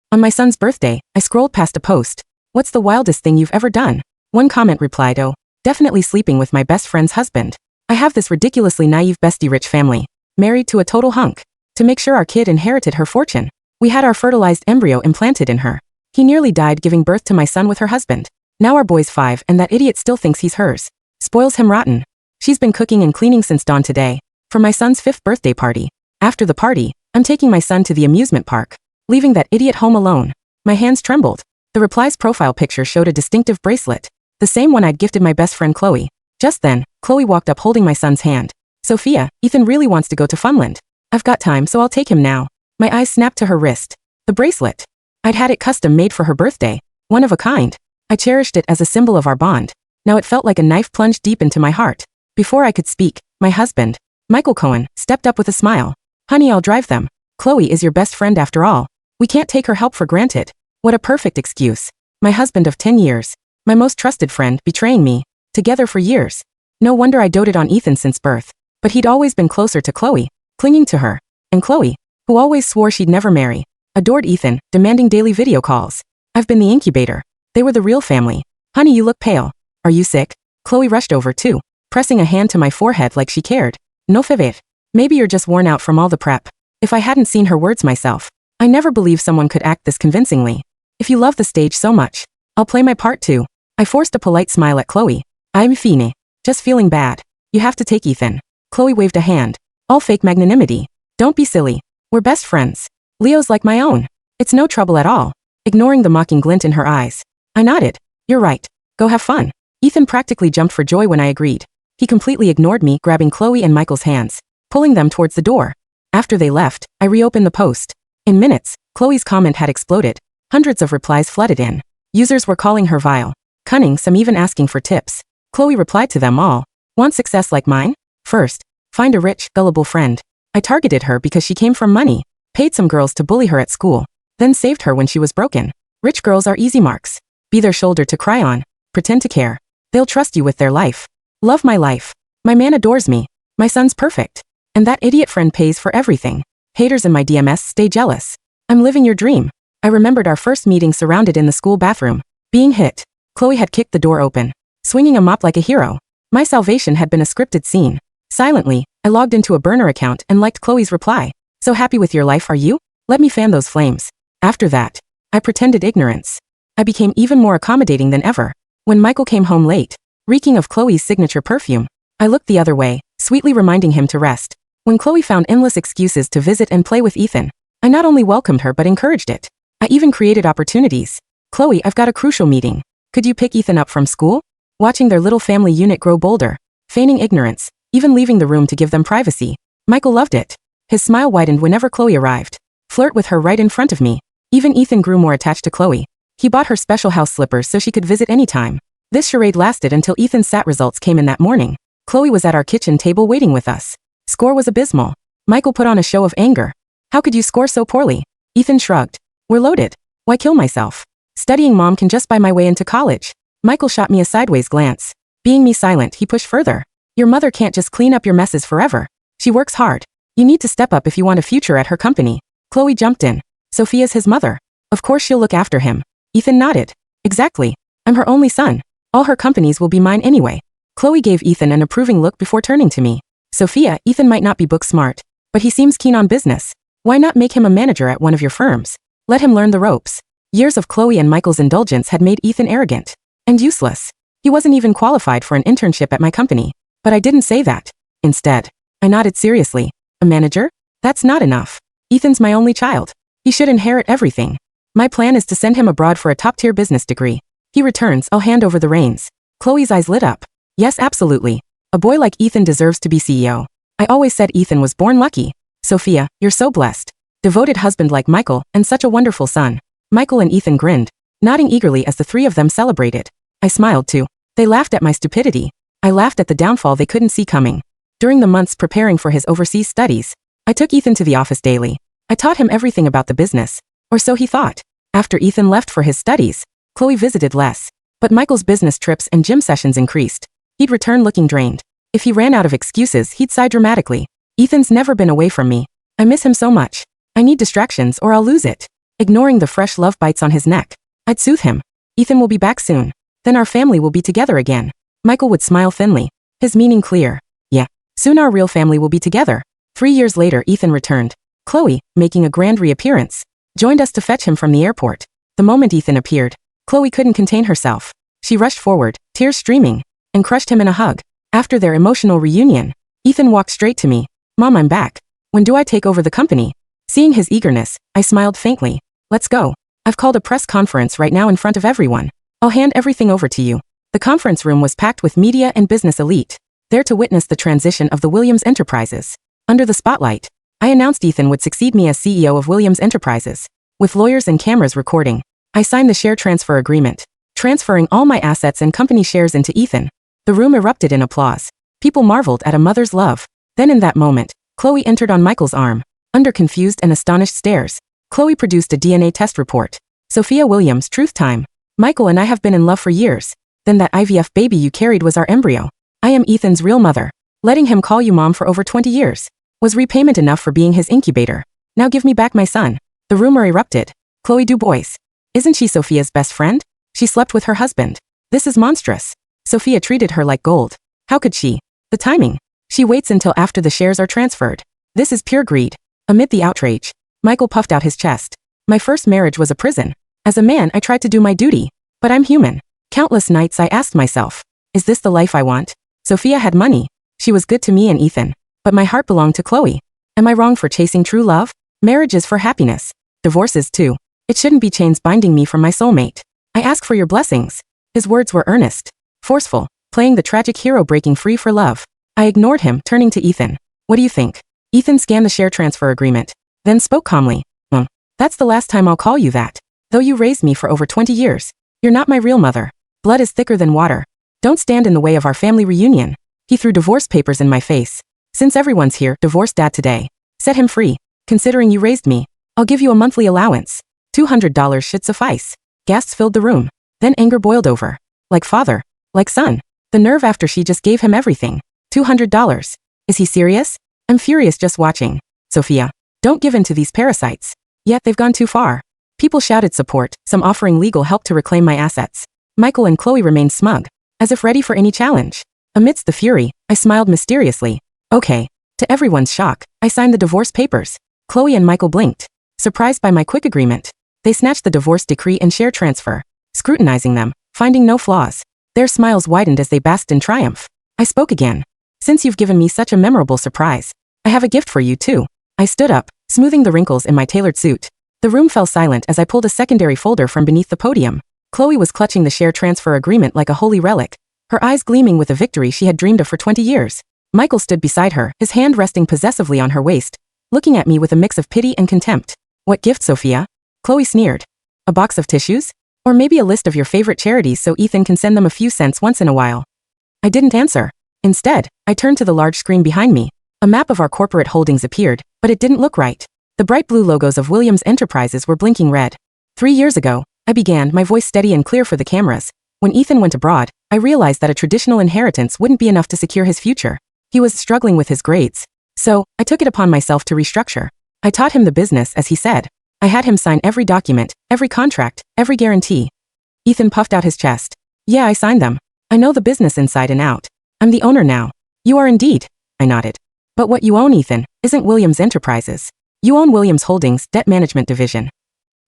On my son's birthday, I scrolled past a post. What's the wildest thing you've ever done? One comment replied, oh, definitely sleeping with my best friend's husband. I have this ridiculously naive bestie rich family, married to a total hunk. To make sure our kid inherited her fortune, we had our fertilized embryo implanted in her. He nearly died giving birth to my son with her husband. Now our boy's 5 and that idiot still thinks he's hers. Spoils him rotten. She's been cooking and cleaning since dawn today, for my son's 5th birthday party. After the party, I'm taking my son to the amusement park, leaving that idiot home alone. My hands trembled. The reply's profile picture showed a distinctive bracelet, the same one I'd gifted my best friend Chloe. Just then, Chloe walked up holding my son's hand. Sophia, Ethan really wants to go to Funland. I've got time, so I'll take him now. My eyes snapped to her wrist. The bracelet. I'd had it custom made for her birthday, one of a kind. I cherished it as a symbol of our bond. Now it felt like a knife plunged deep into my heart. Before I could speak, my husband, Michael Cohen, stepped up with a smile. Honey, I'll drive them. Chloe is your best friend after all. We can't take her help for granted. What a perfect excuse. My husband of 10 years. My most trusted friend, betraying me. Together for years. No wonder I doted on Ethan since birth. But he'd always been closer to Chloe, clinging to her. And Chloe, who always swore she'd never marry, adored Ethan, demanding daily video calls. I've been the incubator. They were the real family. Honey, you look pale. Are you sick? Chloe rushed over too, pressing a hand to my forehead like she cared. No favor. Maybe you're just worn out from all the prep. If I hadn't seen her words myself, I never believed someone could act this convincingly. If you love the stage so much, I'll play my part too. I forced a polite smile at Chloe. I'm fine. Just feeling bad. You have to take Ethan. Chloe waved a hand. All fake magnanimity. Don't be silly. We're best friends. Leo's like my own. It's no trouble at all. Ignoring the mocking glint in her eyes, I nodded. You're right. Go have fun. Ethan practically jumped for joy when I agreed. He completely ignored me, grabbing Chloe and Michael's hands, pulling them towards the door. After they left, I reopened the post. In minutes, Chloe's comment had exploded. Hundreds of replies flooded in. Users were calling her vile, cunning, some even asking for tips. Chloe replied to them all. Want success like mine? First, find a rich, gullible friend. I targeted her because she came from money, paid some girls to bully her at school, then saved her when she was broken. Rich girls are easy marks. Be their shoulder to cry on. Pretend to care. They'll trust you with their life. Love my life. My man adores me. My son's perfect. And that idiot friend pays for everything. Haters in my DMs stay jealous. I'm living your dream. I remembered our first meeting surrounded in the school bathroom. Being hit. Chloe had kicked the door open, swinging a mop like a hero. My salvation had been a scripted scene. Silently, I logged into a burner account and liked Chloe's reply. So happy with your life, are you? Let me fan those flames. After that, I pretended ignorance. I became even more accommodating than ever. When Michael came home late, reeking of Chloe's signature perfume, I looked the other way, sweetly reminding him to rest. When Chloe found endless excuses to visit and play with Ethan, I not only welcomed her but encouraged it. I even created opportunities. Chloe, I've got a crucial meeting. Could you pick Ethan up from school? Watching their little family unit grow bolder, feigning ignorance, even leaving the room to give them privacy. Michael loved it. His smile widened whenever Chloe arrived. Flirt with her right in front of me. Even Ethan grew more attached to Chloe. He bought her special house slippers so she could visit anytime. This charade lasted until Ethan's SAT results came in that morning. Chloe was at our kitchen table waiting with us. Score was abysmal. Michael put on a show of anger. How could you score so poorly? Ethan shrugged. We're loaded. Why kill myself? Studying mom can just buy my way into college. Michael shot me a sideways glance. Being me silent, he pushed further. Your mother can't just clean up your messes forever. She works hard. You need to step up if you want a future at her company. Chloe jumped in. Sophia's his mother. Of course she'll look after him. Ethan nodded. Exactly. I'm her only son. All her companies will be mine anyway. Chloe gave Ethan an approving look before turning to me. Sophia, Ethan might not be book smart, but he seems keen on business. Why not make him a manager at one of your firms? Let him learn the ropes. Years of Chloe and Michael's indulgence had made Ethan arrogant and useless. He wasn't even qualified for an internship at my company. But I didn't say that. Instead, I nodded seriously. A manager? That's not enough. Ethan's my only child. He should inherit everything. My plan is to send him abroad for a top-tier business degree. He returns, I'll hand over the reins. Chloe's eyes lit up. Yes, absolutely. A boy like Ethan deserves to be CEO. I always said Ethan was born lucky. Sophia, you're so blessed. Devoted husband like Michael, and such a wonderful son. Michael and Ethan grinned, nodding eagerly as the three of them celebrated. I smiled too. They laughed at my stupidity. I laughed at the downfall they couldn't see coming. During the months preparing for his overseas studies, I took Ethan to the office daily. I taught him everything about the business. Or so he thought. After Ethan left for his studies, Chloe visited less. But Michael's business trips and gym sessions increased. He'd return looking drained. If he ran out of excuses, he'd sigh dramatically. Ethan's never been away from me. I miss him so much. I need distractions or I'll lose it. ignoring the fresh love bites on his neck. I'd soothe him. Ethan will be back soon. Then our family will be together again. Michael would smile thinly, his meaning clear. Yeah, soon our real family will be together. 3 years later, Ethan returned. Chloe, making a grand reappearance, joined us to fetch him from the airport. The moment Ethan appeared, Chloe couldn't contain herself. She rushed forward, tears streaming, and crushed him in a hug. After their emotional reunion, Ethan walked straight to me. Mom, I'm back. When do I take over the company? Seeing his eagerness, I smiled faintly. Let's go. I've called a press conference right now in front of everyone. I'll hand everything over to you. The conference room was packed with media and business elite, there to witness the transition of the Williams Enterprises. Under the spotlight, I announced Ethan would succeed me as CEO of Williams Enterprises. With lawyers and cameras recording, I signed the share transfer agreement, transferring all my assets and company shares into Ethan. The room erupted in applause. People marveled at a mother's love. Then in that moment, Chloe entered on Michael's arm. Under confused and astonished stares, Chloe produced a DNA test report. Sophia Williams, truth time. Michael and I have been in love for years. Then that IVF baby you carried was our embryo. I am Ethan's real mother. Letting him call you mom for over 20 years was repayment enough for being his incubator. Now give me back my son. The rumor erupted. Chloe Dubois. Isn't she Sophia's best friend? She slept with her husband. This is monstrous. Sophia treated her like gold. How could she? The timing. She waits until after the shares are transferred. This is pure greed. Amid the outrage, Michael puffed out his chest. My first marriage was a prison. As a man, I tried to do my duty. But I'm human. Countless nights I asked myself, is this the life I want? Sophia had money. She was good to me and Ethan. But my heart belonged to Chloe. Am I wrong for chasing true love? Marriage is for happiness. Divorce is too. It shouldn't be chains binding me from my soulmate. I ask for your blessings. His words were earnest, forceful, playing the tragic hero breaking free for love. I ignored him, turning to Ethan. What do you think? Ethan scanned the share transfer agreement, then spoke calmly. That's the last time I'll call you that. Though you raised me for over 20 years, you're not my real mother. Blood is thicker than water. Don't stand in the way of our family reunion. He threw divorce papers in my face. Since everyone's here, divorce dad today. Set him free. Considering you raised me, I'll give you a monthly allowance. $200 should suffice. Gasps filled the room. Then anger boiled over. Like father. Like son. The nerve after she just gave him everything. $200. Is he serious? I'm furious just watching. Sophia, don't give in to these parasites. Yet they've gone too far. People shouted support, some offering legal help to reclaim my assets. Michael and Chloe remained smug, as if ready for any challenge. Amidst the fury, I smiled mysteriously. Okay. To everyone's shock, I signed the divorce papers. Chloe and Michael blinked, surprised by my quick agreement. They snatched the divorce decree and share transfer, scrutinizing them, finding no flaws. Their smiles widened as they basked in triumph. I spoke again. Since you've given me such a memorable surprise, I have a gift for you too. I stood up, smoothing the wrinkles in my tailored suit. The room fell silent as I pulled a secondary folder from beneath the podium. Chloe was clutching the share transfer agreement like a holy relic, her eyes gleaming with the victory she had dreamed of for 20 years. Michael stood beside her, his hand resting possessively on her waist, looking at me with a mix of pity and contempt. What gift, Sophia? Chloe sneered. A box of tissues? Or maybe a list of your favorite charities so Ethan can send them a few cents once in a while. I didn't answer. Instead, I turned to the large screen behind me. A map of our corporate holdings appeared, but it didn't look right. The bright blue logos of Williams Enterprises were blinking red. 3 years ago, I began, my voice steady and clear for the cameras. When Ethan went abroad, I realized that a traditional inheritance wouldn't be enough to secure his future. He was struggling with his grades. So, I took it upon myself to restructure. I taught him the business, as he said. I had him sign every document, every contract, every guarantee. Ethan puffed out his chest. Yeah, I signed them. I know the business inside and out. I'm the owner now. You are indeed. I nodded. But what you own, Ethan, isn't Williams Enterprises. You own Williams Holdings, Debt Management Division.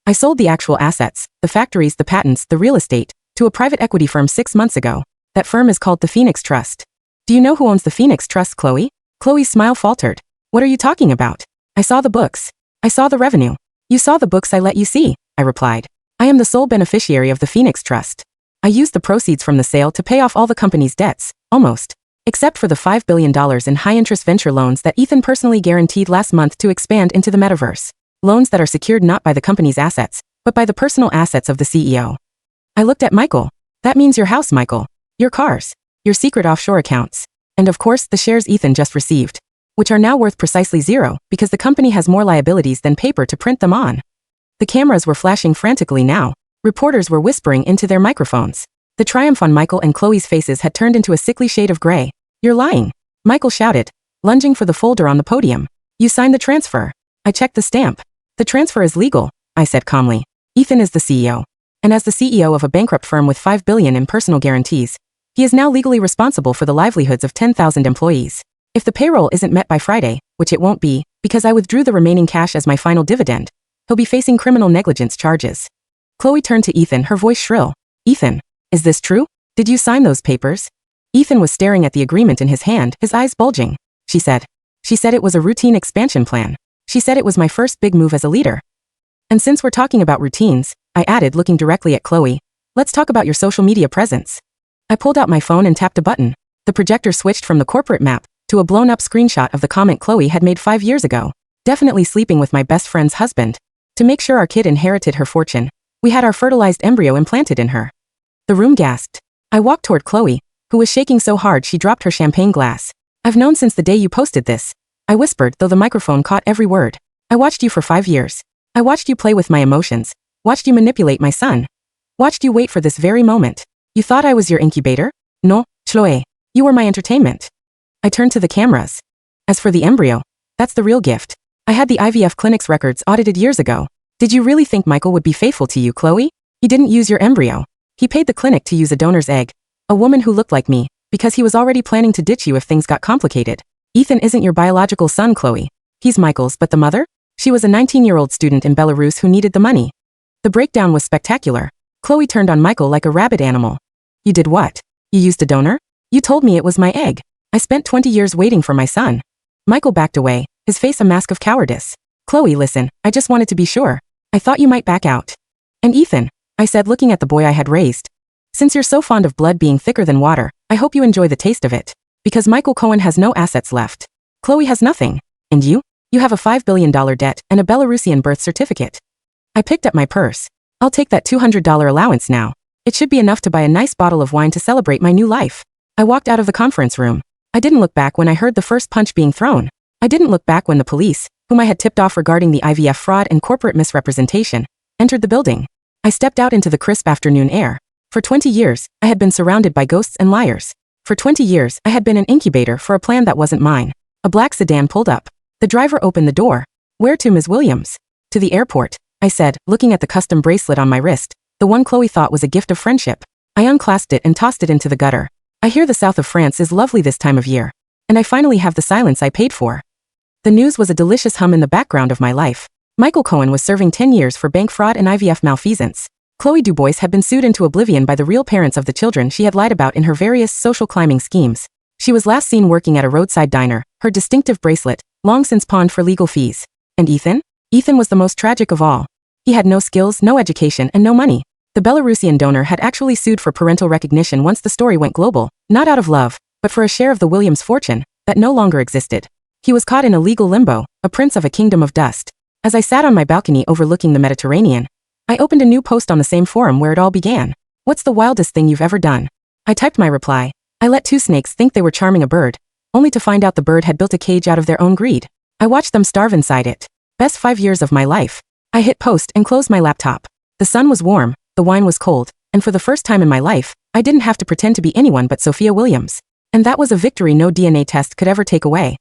I sold the actual assets, the factories, the patents, the real estate, to a private equity firm 6 months ago. That firm is called the Phoenix Trust. Do you know who owns the Phoenix Trust, Chloe? Chloe's smile faltered. What are you talking about? I saw the books. I saw the revenue. You saw the books I let you see, I replied. I am the sole beneficiary of the Phoenix Trust. I used the proceeds from the sale to pay off all the company's debts, almost. Except for the $5 billion in high-interest venture loans that Ethan personally guaranteed last month to expand into the metaverse. Loans that are secured not by the company's assets, but by the personal assets of the CEO. I looked at Michael. That means your house, Michael. Your cars. Your secret offshore accounts. And of course, the shares Ethan just received, which are now worth precisely zero because the company has more liabilities than paper to print them on. The cameras were flashing frantically now. Reporters were whispering into their microphones. The triumph on Michael and Chloe's faces had turned into a sickly shade of gray. You're lying. Michael shouted, lunging for the folder on the podium. You signed the transfer. I checked the stamp. The transfer is legal, I said calmly. Ethan is the CEO. And as the CEO of a bankrupt firm with $5 billion in personal guarantees, he is now legally responsible for the livelihoods of 10,000 employees. If the payroll isn't met by Friday, which it won't be, because I withdrew the remaining cash as my final dividend, he'll be facing criminal negligence charges. Chloe turned to Ethan, her voice shrill. Ethan, is this true? Did you sign those papers? Ethan was staring at the agreement in his hand, his eyes bulging. She said it was a routine expansion plan. She said it was my first big move as a leader. And since we're talking about routines, I added, looking directly at Chloe, let's talk about your social media presence. I pulled out my phone and tapped a button. The projector switched from the corporate map to a blown-up screenshot of the comment Chloe had made 5 years ago. Definitely sleeping with my best friend's husband. To make sure our kid inherited her fortune, we had our fertilized embryo implanted in her. The room gasped. I walked toward Chloe, who was shaking so hard she dropped her champagne glass. I've known since the day you posted this. I whispered, though the microphone caught every word. I watched you for 5 years. I watched you play with my emotions. Watched you manipulate my son. Watched you wait for this very moment. You thought I was your incubator? No, Chloe. You were my entertainment. I turned to the cameras. As for the embryo, that's the real gift. I had the IVF clinic's records audited years ago. Did you really think Michael would be faithful to you, Chloe? He didn't use your embryo. He paid the clinic to use a donor's egg. A woman who looked like me, because he was already planning to ditch you if things got complicated. Ethan isn't your biological son, Chloe. He's Michael's, but the mother? She was a 19-year-old student in Belarus who needed the money. The breakdown was spectacular. Chloe turned on Michael like a rabid animal. You did what? You used a donor? You told me it was my egg. I spent 20 years waiting for my son. Michael backed away, his face a mask of cowardice. Chloe, listen, I just wanted to be sure. I thought you might back out. And Ethan, I said, looking at the boy I had raised. Since you're so fond of blood being thicker than water, I hope you enjoy the taste of it. Because Michael Cohen has no assets left. Chloe has nothing. And you? You have a $5 billion debt and a Belarusian birth certificate. I picked up my purse. I'll take that $200 allowance now. It should be enough to buy a nice bottle of wine to celebrate my new life. I walked out of the conference room. I didn't look back when I heard the first punch being thrown. I didn't look back when the police, whom I had tipped off regarding the IVF fraud and corporate misrepresentation, entered the building. I stepped out into the crisp afternoon air. For 20 years, I had been surrounded by ghosts and liars. For 20 years, I had been an incubator for a plan that wasn't mine. A black sedan pulled up. The driver opened the door. Where to, Ms. Williams? To the airport, I said, looking at the custom bracelet on my wrist, the one Chloe thought was a gift of friendship. I unclasped it and tossed it into the gutter. I hear the south of France is lovely this time of year. And I finally have the silence I paid for. The news was a delicious hum in the background of my life. Michael Cohen was serving 10 years for bank fraud and IVF malfeasance. Chloe Dubois had been sued into oblivion by the real parents of the children she had lied about in her various social climbing schemes. She was last seen working at a roadside diner, her distinctive bracelet, long since pawned for legal fees. And Ethan? Ethan was the most tragic of all. He had no skills, no education, and no money. The Belarusian donor had actually sued for parental recognition once the story went global, not out of love, but for a share of the Williams fortune that no longer existed. He was caught in a legal limbo, a prince of a kingdom of dust. As I sat on my balcony overlooking the Mediterranean, I opened a new post on the same forum where it all began. What's the wildest thing you've ever done? I typed my reply. I let 2 snakes think they were charming a bird, only to find out the bird had built a cage out of their own greed. I watched them starve inside it. Best 5 years of my life. I hit post and closed my laptop. The sun was warm, the wine was cold, and for the first time in my life, I didn't have to pretend to be anyone but Sophia Williams. And that was a victory no DNA test could ever take away.